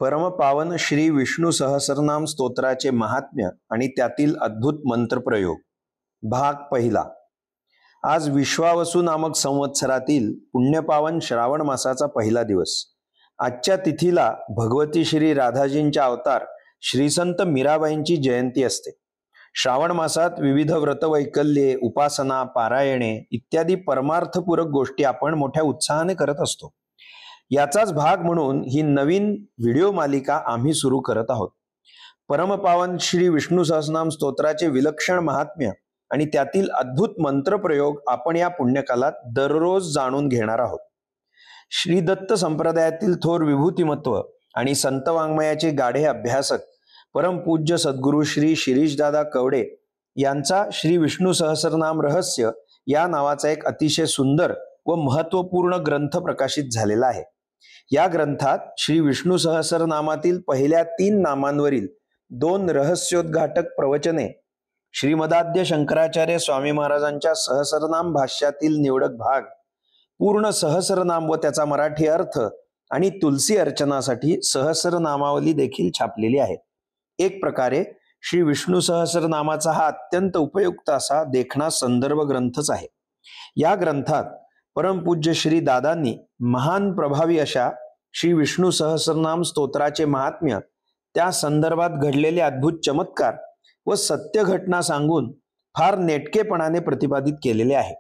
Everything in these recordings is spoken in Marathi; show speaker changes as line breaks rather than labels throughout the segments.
परमपावन श्री विष्णू सहस्रनाम स्तोत्राचे महात्म्य आणि त्यातील अद्भुत मंत्रप्रयोग. भाग पहिला. आज विश्वावसू नामक संवत्सरातील पुण्यपावन श्रावण मासाचा पहिला दिवस. आजच्या तिथीला भगवती श्री राधाजींच्या अवतार श्रीसंत मीराबाईंची जयंती असते. श्रावण मासात विविध व्रतवैकल्ये, उपासना, पारायणे इत्यादी परमार्थपूरक गोष्टी आपण मोठ्या उत्साहाने करत असतो. याचाच भाग म्हणून ही नवीन व्हिडिओ मालिका आम्ही सुरू करत आहोत. परमपावन श्री विष्णू सहस्रनाम स्तोत्राचे विलक्षण महात्म्य आणि त्यातील अद्भुत मंत्रप्रयोग आपण या पुण्यकालात दररोज जाणून घेणार आहोत. श्री दत्त संप्रदायातील थोर विभूतिमत्व आणि संत वाङ्मयाचे गाढे अभ्यासक परमपूज्य सद्गुरू श्री शिरीषदादा कवडे यांचा श्री विष्णू सहस्रनाम रहस्य या नावाचा एक अतिशय सुंदर व महत्वपूर्ण ग्रंथ प्रकाशित झालेला आहे. या ग्रंथात श्री विष्णू सहस्रनामातील पहिल्या 3 नामांवरील 2 रहस्योद्घाटक प्रवचने, श्रीमदाद्य शंकराचार्य स्वामी महाराजांच्या सहस्रनाम भाष्यातील निवडक भाग, पूर्ण सहस्रनाम व त्याचा मराठी अर्थ आणि तुलसी अर्चनासाठी सहस्रनामावली देखील छापलेली आहे. एक प्रकारे श्री विष्णू सहस्रनामाचा हा अत्यंत उपयुक्त असा देखणा संदर्भ ग्रंथच आहे. या ग्रंथात परमपूज्य श्री दादांनी महान प्रभावी अशा श्री विष्णू सहस्रनाम स्तोत्राचे महात्म्य, त्या संदर्भात घडलेले अद्भुत चमत्कार व सत्य घटना सांगून फार नेटकेपणाने प्रतिपादित केलेले आहे.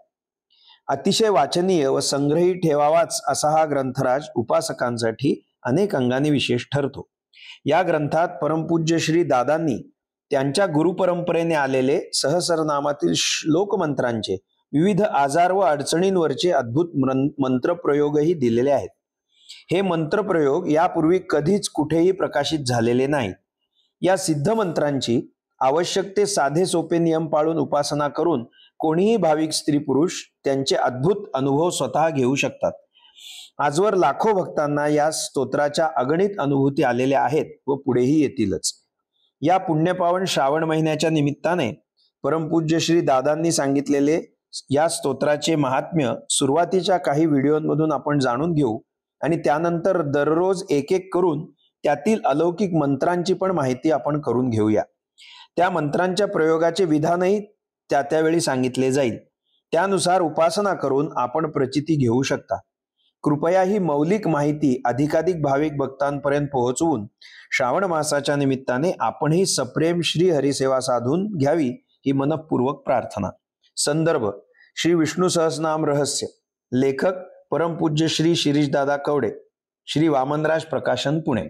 अतिशय वाचनीय व संग्रही ठेवावाच असा हा ग्रंथराज उपासकांसाठी अनेक अंगाने विशेष ठरतो. या ग्रंथात परमपूज्य श्री दादांनी त्यांच्या गुरुपरंपरेने आलेले सहस्रनामातील श्लोक मंत्रांचे विविध आजार व अडचणींवरचे अद्भुत मंत्रप्रयोगही दिलेले आहेत. हे मंत्रप्रयोग यापूर्वी कधीच कुठेही प्रकाशित झालेले नाहीत. या सिद्ध मंत्रांची आवश्यक ते साधे सोपे नियम पाळून उपासना करून कोणीही भाविक स्त्री पुरुष त्यांचे अद्भुत अनुभव स्वतः घेऊ शकतात. आजवर लाखो भक्तांना या स्तोत्राच्या अगणित अनुभूती आलेल्या आहेत व पुढेही येतीलच. या पुण्यपावन श्रावण महिन्याच्या निमित्ताने परमपूज्य श्री दादांनी सांगितलेले या स्तोत्राचे महात्म्य सुरुवातीच्या काही व्हिडिओमधून आपण जाणून घेऊ आणि त्यानंतर दररोज एक एक करून त्यातील अलौकिक मंत्रांची पण माहिती आपण करून घेऊया. त्या मंत्रांच्या प्रयोगाचे विधानही त्यावेळी सांगितले जाईल. त्यानुसार उपासना करून आपण प्रचिती घेऊ शकता. कृपया ही मौलिक माहिती अधिकाधिक भाविक भक्तांपर्यंत पोहोचवून श्रावण मासाच्या निमित्ताने आपणही सप्रेम श्री हरिसेवा साधून घ्यावी ही मनपूर्वक प्रार्थना. संदर्भ श्री विष्णू सहस्रनाम रहस्य. लेखक परमपूज्य श्री शिरीषदादा कवडे. श्री वामनराज प्रकाशन, पुणे.